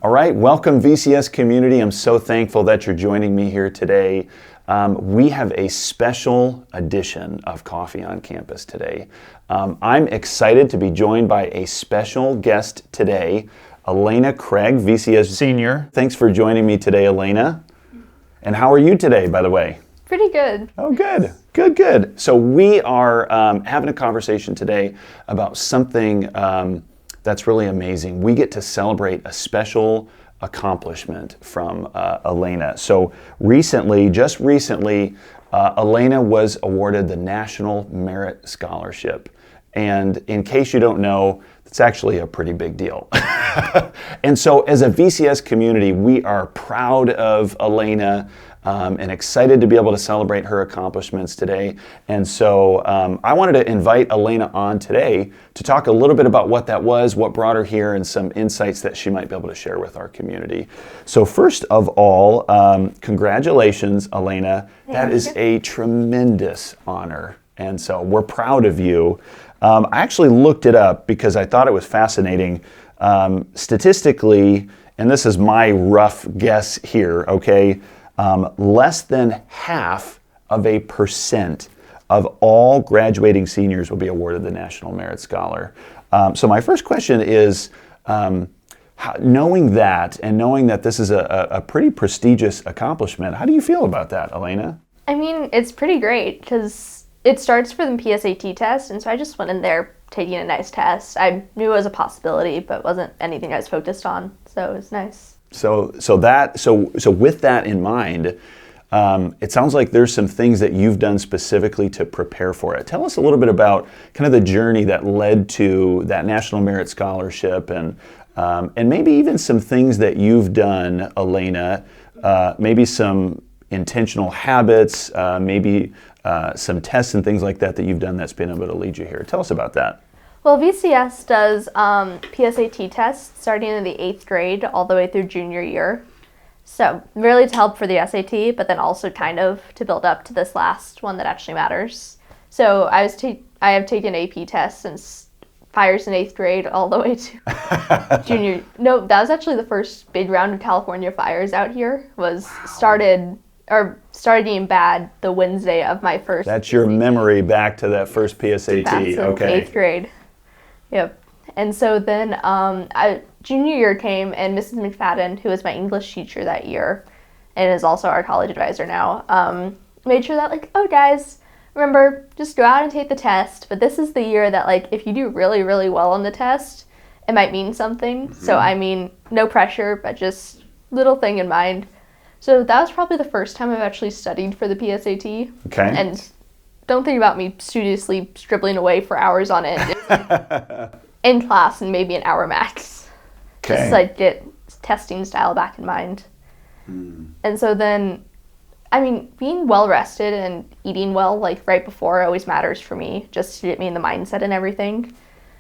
All right, welcome VCS community. I'm so thankful that you're joining me here today. We have a special edition of Coffee on Campus today. I'm excited to be joined by a special guest today, Elaina Craig, VCS Senior. Thanks for joining me today, Elaina. And how are you today, by the way? Pretty good. Oh, good. Good. So we are having a conversation today about something that's really amazing. We get to celebrate a special accomplishment from Elaina. So just recently, Elaina was awarded the National Merit Scholarship. And in case you don't know, it's actually a pretty big deal. And so as a VCS community, we are proud of Elaina and excited to be able to celebrate her accomplishments today. And so I wanted to invite Elaina on today to talk a little bit about what that was, what brought her here, and some insights that she might be able to share with our community. So first of all, congratulations, Elaina. That is a tremendous honor. And so we're proud of you. I actually looked it up because I thought it was fascinating. Statistically, and this is my rough guess here, okay, less than 0.5% of all graduating seniors will be awarded the National Merit Scholar. So my first question is, knowing that and knowing that this is a pretty prestigious accomplishment, how do you feel about that, Elaina? I mean, it's pretty great because it starts for the PSAT test, and so I just went in there taking a nice test. I knew it was a possibility, but wasn't anything I was focused on, so it was nice. So with that in mind, it sounds like there's some things that you've done specifically to prepare for it. Tell us a little bit about kind of the journey that led to that National Merit Scholarship, and maybe even some things that you've done, Elaina, maybe some intentional habits, maybe some tests and things like that you've done that's been able to lead you here. Tell us about that. Well, VCS does PSAT tests starting in the 8th grade all the way through junior year. So really to help for the SAT, but then also kind of to build up to this last one that actually matters. So I have taken AP tests since fires in 8th grade all the way to junior. No, that was actually the first big round of California fires out here. Started being bad the Wednesday of my first. That's your memory back to that first PSAT. That's okay. 8th grade. Yep. And so then junior year came, and Mrs. McFadden, who was my English teacher that year and is also our college advisor now, made sure that, oh, guys, remember, just go out and take the test. But this is the year that, if you do really, really well on the test, it might mean something. Mm-hmm. So, I mean, no pressure, but just little thing in mind. So that was probably the first time I've actually studied for the PSAT. Okay. And don't think about me studiously scribbling away for hours on it. In class and maybe an hour max. Okay. Just get testing style back in mind. And so then, I mean, being well rested and eating well right before always matters for me, just to get me in the mindset and everything.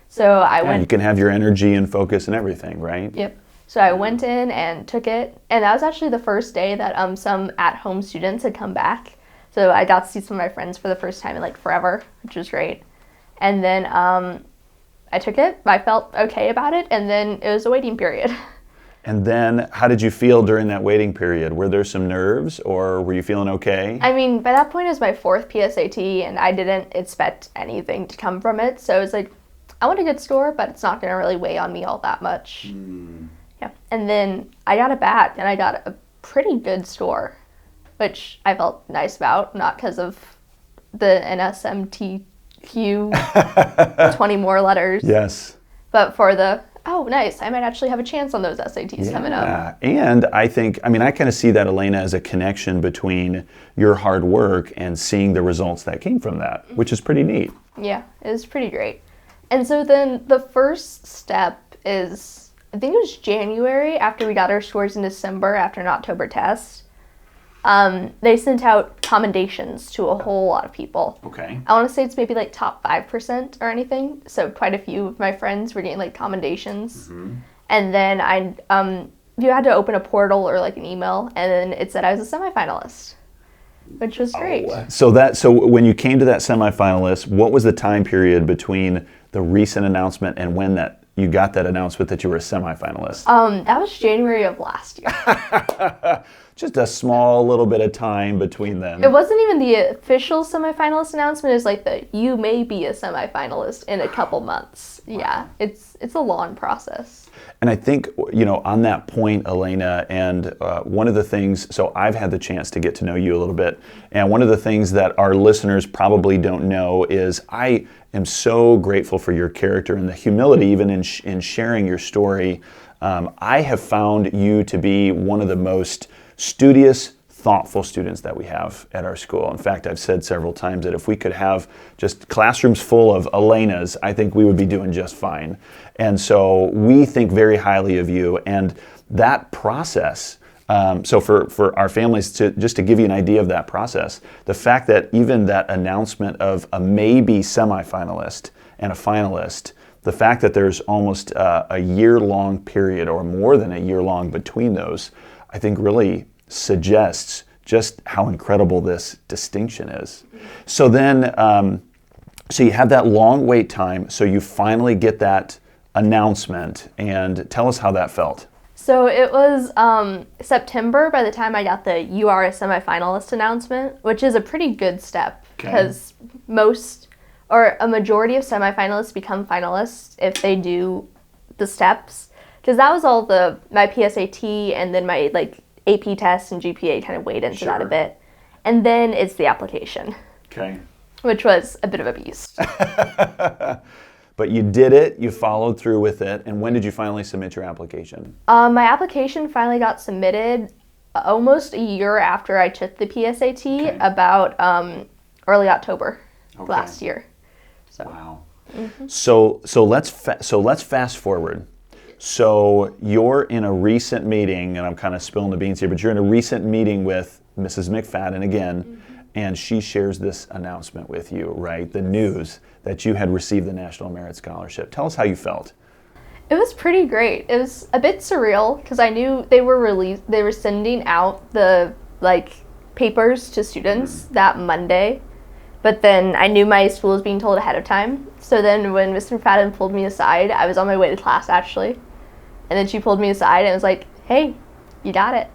So I went. You can have your energy and focus and everything, right? Yep. So I went in and took it, and that was actually the first day that some at-home students had come back. So I got to see some of my friends for the first time in forever, which was great. And then I took it. I felt okay about it, and then it was a waiting period. And then how did you feel during that waiting period? Were there some nerves, or were you feeling okay? I mean, by that point it was my 4th PSAT, and I didn't expect anything to come from it. So it was I want a good score, but it's not going to really weigh on me all that much. Yeah. And then I got it back, and I got a pretty good score, which I felt nice about, not because of the NSMTQ 20 more letters. Yes. But for oh, nice, I might actually have a chance on those SATs coming up. Yeah, and I kind of see that, Elaina, as a connection between your hard work and seeing the results that came from that, which is pretty neat. Yeah, it was pretty great. And so then the first step is, I think it was January, after we got our scores in December after an October test. They sent out commendations to a whole lot of people. Okay. I want to say it's maybe top 5% or anything. So quite a few of my friends were getting commendations. Mm-hmm. And then you had to open a portal or an email, and then it said I was a semifinalist, which was great. So when you came to that semifinalist, what was the time period between the recent announcement and when that you got that announcement that you were a semifinalist? That was January of last year. Just a small little bit of time between them. It wasn't even the official semifinalist announcement. It's like you may be a semifinalist in a couple months. Wow. Yeah, it's a long process. And I think, on that point, Elaina, and one of the things, so I've had the chance to get to know you a little bit, and one of the things that our listeners probably don't know is I am so grateful for your character and the humility even in sharing your story. I have found you to be one of the most studious, thoughtful students that we have at our school. In fact, I've said several times that if we could have just classrooms full of Elainas, I think we would be doing just fine. And so we think very highly of you, and that process, so for our families, to give you an idea of that process, the fact that even that announcement of a maybe semifinalist and a finalist, the fact that there's almost a year-long period or more than a year-long between those, I think really suggests just how incredible this distinction is. So then, so you have that long wait time, so you finally get that announcement, and tell us how that felt. So it was September by the time I got the "you are a semifinalist" announcement, which is a pretty good step because a majority of semifinalists become finalists if they do the steps. Because that was all my PSAT and then my AP test and GPA kind of weighed into that a bit. And then it's the application. Okay. Which was a bit of a beast. But you did it, you followed through with it, and when did you finally submit your application? My application finally got submitted almost a year after I took the PSAT, about early October last year. So. Wow. Mm-hmm. So let's fast forward. So you're in a recent meeting, and I'm kind of spilling the beans here, but you're in a recent meeting with Mrs. McFadden again, and she shares this announcement with you, right? The news that you had received the National Merit Scholarship. Tell us how you felt. It was pretty great. It was a bit surreal because I knew they were sending out the papers to students that Monday, but then I knew my school was being told ahead of time. So then when Mr. McFadden pulled me aside, I was on my way to class actually, and then she pulled me aside and was like, "Hey, you got it."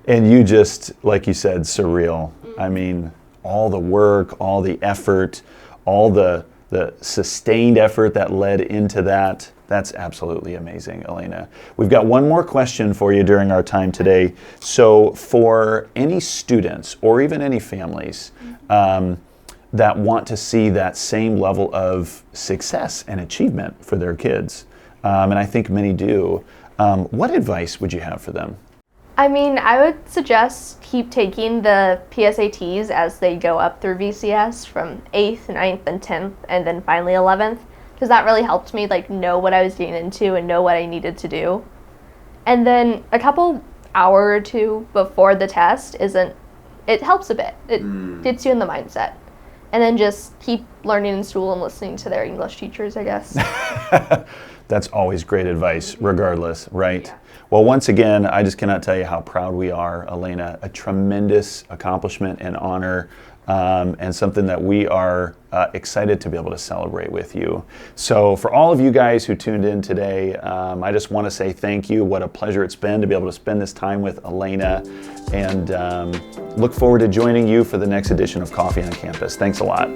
And you just, like you said, surreal. I mean, all the work, all the effort, all the sustained effort that led into that. That's absolutely amazing, Elaina. We've got one more question for you during our time today. So for any students or even any families that want to see that same level of success and achievement for their kids, and I think many do, what advice would you have for them? I mean, I would suggest keep taking the PSATs as they go up through VCS from 8th, 9th, and 10th, and then finally 11th, because that really helped me know what I was getting into and know what I needed to do. And then a couple hour or two before the test it helps a bit. It gets you in the mindset. And then just keep learning in school and listening to their English teachers, I guess. That's always great advice, regardless, right? Yeah. Well, once again, I just cannot tell you how proud we are, Elaina. A tremendous accomplishment and honor, and something that we are excited to be able to celebrate with you. So for all of you guys who tuned in today, I just want to say thank you. What a pleasure it's been to be able to spend this time with Elaina, and look forward to joining you for the next edition of Coffee on Campus. Thanks a lot.